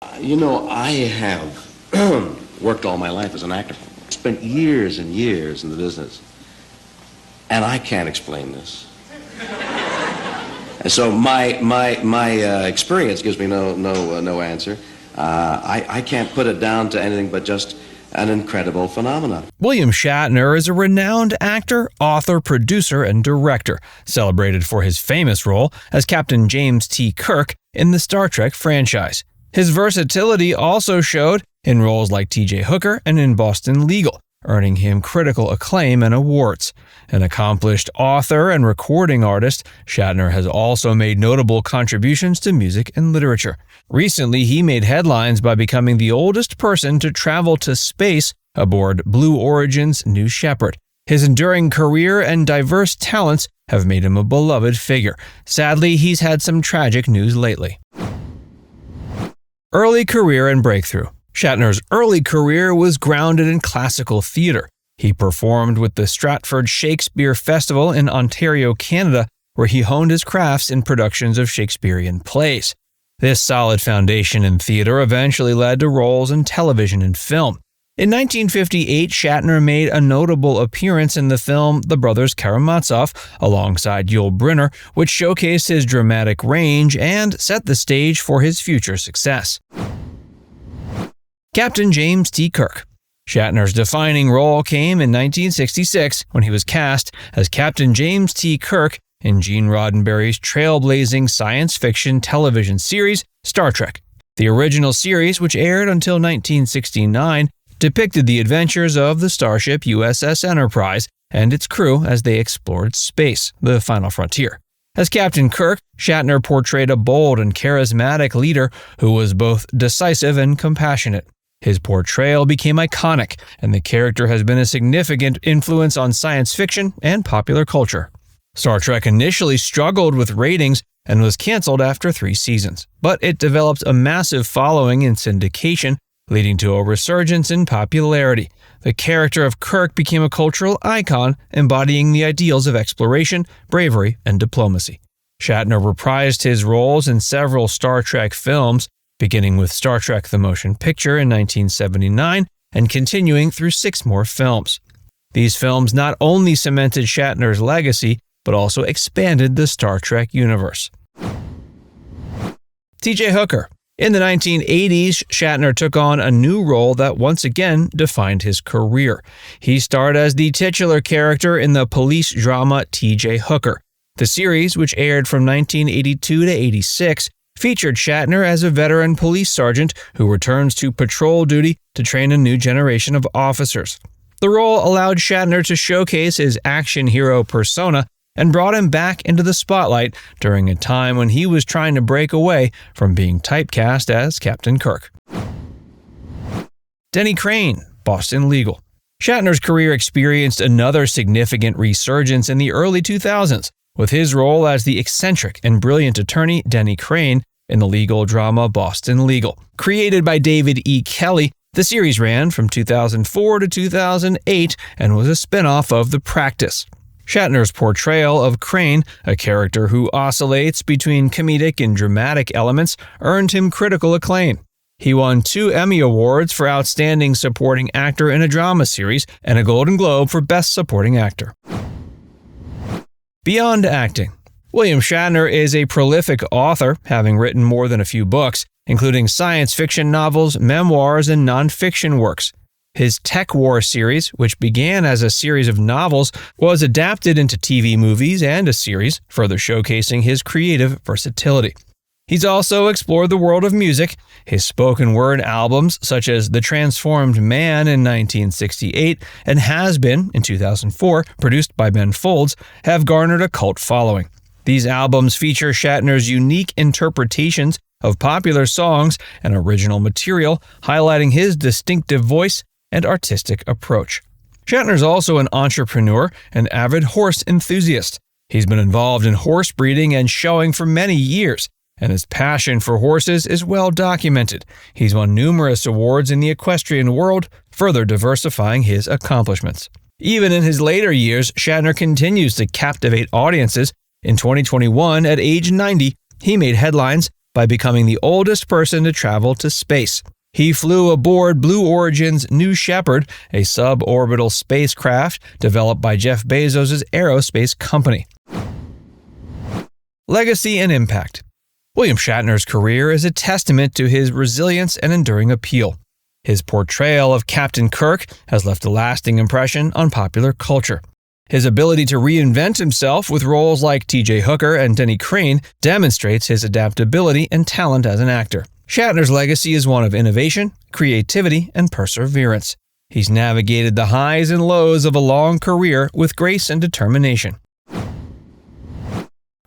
I have worked all my life as an actor. Spent years and years in the business. And I can't explain this. And so my experience gives me no answer. I can't put it down to anything but just an incredible phenomenon. William Shatner is a renowned actor, author, producer, and director, celebrated for his famous role as Captain James T. Kirk in the Star Trek franchise. His versatility also showed in roles like T.J. Hooker and in Boston Legal, earning him critical acclaim and awards. An accomplished author and recording artist, Shatner has also made notable contributions to music and literature. Recently, he made headlines by becoming the oldest person to travel to space aboard Blue Origin's New Shepard. His enduring career and diverse talents have made him a beloved figure. Sadly, he's had some tragic news lately. Early career and breakthrough. Shatner's early career was grounded in classical theater. He performed with the Stratford Shakespeare Festival in Ontario, Canada, where he honed his crafts in productions of Shakespearean plays. This solid foundation in theater eventually led to roles in television and film. In 1958, Shatner made a notable appearance in the film The Brothers Karamazov alongside Yul Brynner, which showcased his dramatic range and set the stage for his future success. Captain James T. Kirk. Shatner's defining role came in 1966 when he was cast as Captain James T. Kirk in Gene Roddenberry's trailblazing science fiction television series Star Trek. The original series, which aired until 1969, depicted the adventures of the starship USS Enterprise and its crew as they explored space, the final frontier. As Captain Kirk, Shatner portrayed a bold and charismatic leader who was both decisive and compassionate. His portrayal became iconic, and the character has been a significant influence on science fiction and popular culture. Star Trek initially struggled with ratings and was canceled after 3 seasons, but it developed a massive following in syndication, leading to a resurgence in popularity. The character of Kirk became a cultural icon, embodying the ideals of exploration, bravery, and diplomacy. Shatner reprised his roles in several Star Trek films, beginning with Star Trek The Motion Picture in 1979 and continuing through 6 more films. These films not only cemented Shatner's legacy, but also expanded the Star Trek universe. T.J. Hooker. In the 1980s, Shatner took on a new role that once again defined his career. He starred as the titular character in the police drama T.J. Hooker. The series, which aired from 1982 to 86, featured Shatner as a veteran police sergeant who returns to patrol duty to train a new generation of officers. The role allowed Shatner to showcase his action hero persona and brought him back into the spotlight during a time when he was trying to break away from being typecast as Captain Kirk. Denny Crane, Boston Legal. Shatner's career experienced another significant resurgence in the early 2000s, with his role as the eccentric and brilliant attorney Denny Crane in the legal drama Boston Legal. Created by David E. Kelley, the series ran from 2004 to 2008 and was a spin-off of The Practice. Shatner's portrayal of Crane, a character who oscillates between comedic and dramatic elements, earned him critical acclaim. He won 2 Emmy Awards for Outstanding Supporting Actor in a Drama Series and a Golden Globe for Best Supporting Actor. Beyond acting. William Shatner is a prolific author, having written more than a few books, including science fiction novels, memoirs, and nonfiction works. His Tech War series, which began as a series of novels, was adapted into TV movies and a series, further showcasing his creative versatility. He's also explored the world of music. His spoken word albums, such as The Transformed Man in 1968 and Has Been in 2004, produced by Ben Folds, have garnered a cult following. These albums feature Shatner's unique interpretations of popular songs and original material, highlighting his distinctive voice and artistic approach. Shatner's also an entrepreneur and avid horse enthusiast. He's been involved in horse breeding and showing for many years, and his passion for horses is well documented. He's won numerous awards in the equestrian world, further diversifying his accomplishments. Even in his later years, Shatner continues to captivate audiences. In 2021, at age 90, he made headlines by becoming the oldest person to travel to space. He flew aboard Blue Origin's New Shepard, a suborbital spacecraft developed by Jeff Bezos' aerospace company. Legacy and impact. William Shatner's career is a testament to his resilience and enduring appeal. His portrayal of Captain Kirk has left a lasting impression on popular culture. His ability to reinvent himself with roles like T.J. Hooker and Denny demonstrates his adaptability and talent as an actor. Shatner's legacy is one of innovation, creativity, and perseverance. He's navigated the highs and lows of a long career with grace and determination.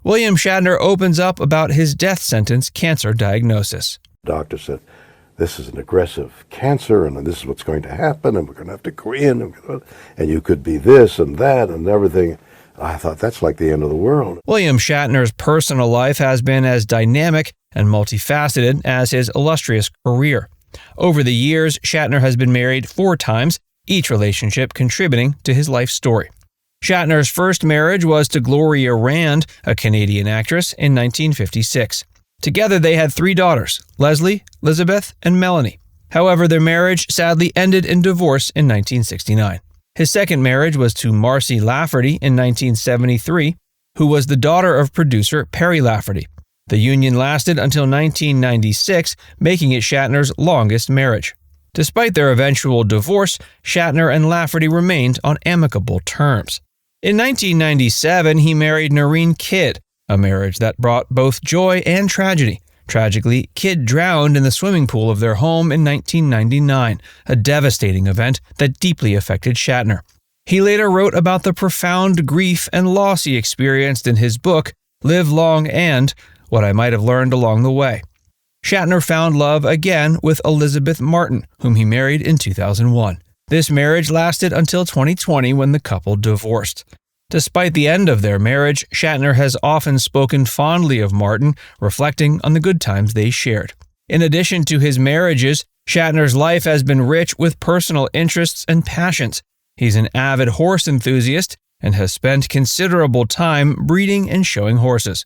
William Shatner opens up about his death sentence cancer diagnosis. The doctor said, this is an aggressive cancer, and this is what's going to happen, and we're going to have to go in, and you could be this and that and everything. I thought, that's like the end of the world. William Shatner's personal life has been as dynamic and multifaceted as his illustrious career. Over the years, Shatner has been married 4 times, each relationship contributing to his life story. Shatner's first marriage was to Gloria Rand, a Canadian actress, in 1956. Together they had 3 daughters, Leslie, Elizabeth, and Melanie. However, their marriage sadly ended in divorce in 1969. His second marriage was to Marcy Lafferty in 1973, who was the daughter of producer Perry Lafferty. The union lasted until 1996, making it Shatner's longest marriage. Despite their eventual divorce, Shatner and Lafferty remained on amicable terms. In 1997, he married Noreen Kidd, a marriage that brought both joy and tragedy. Tragically, Kidd drowned in the swimming pool of their home in 1999, a devastating event that deeply affected Shatner. He later wrote about the profound grief and loss he experienced in his book, Live Long and What I Might Have Learned Along the Way. Shatner found love again with Elizabeth Martin, whom he married in 2001. This marriage lasted until 2020 when the couple divorced. Despite the end of their marriage, Shatner has often spoken fondly of Martin, reflecting on the good times they shared. In addition to his marriages, Shatner's life has been rich with personal interests and passions. He's an avid horse enthusiast and has spent considerable time breeding and showing horses.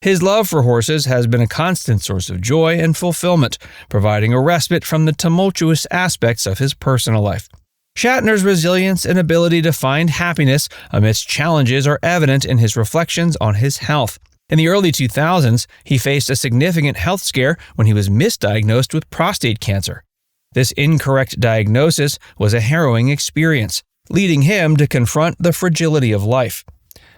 His love for horses has been a constant source of joy and fulfillment, providing a respite from the tumultuous aspects of his personal life. Shatner's resilience and ability to find happiness amidst challenges are evident in his reflections on his health. In the early 2000s, he faced a significant health scare when he was misdiagnosed with prostate cancer. This incorrect diagnosis was a harrowing experience, leading him to confront the fragility of life.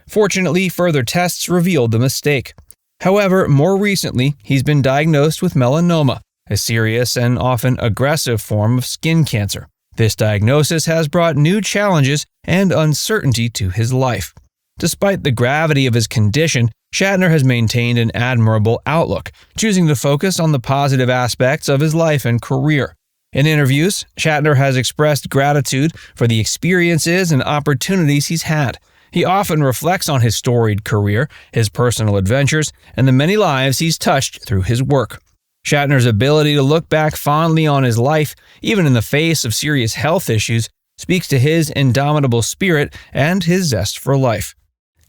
Fortunately, further tests revealed the mistake. However, more recently, he's been diagnosed with melanoma, a serious and often aggressive form of skin cancer. This diagnosis has brought new challenges and uncertainty to his life. Despite the gravity of his condition, Shatner has maintained an admirable outlook, choosing to focus on the positive aspects of his life and career. In interviews, Shatner has expressed gratitude for the experiences and opportunities he's had. He often reflects on his storied career, his personal adventures, and the many lives he's touched through his work. Shatner's ability to look back fondly on his life, even in the face of serious health issues, speaks to his indomitable spirit and his zest for life.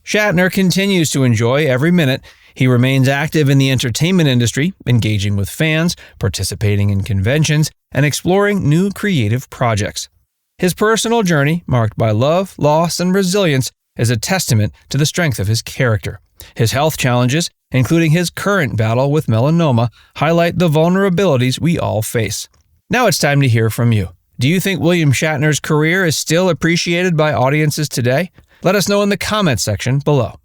Shatner continues to enjoy every minute. He remains active in the entertainment industry, engaging with fans, participating in conventions, and exploring new creative projects. His personal journey, marked by love, loss, and resilience, is a testament to the strength of his character. His health challenges, including his current battle with melanoma, highlight the vulnerabilities we all face. Now it's time to hear from you. Do you think William Shatner's career is still appreciated by audiences today? Let us know in the comments section below.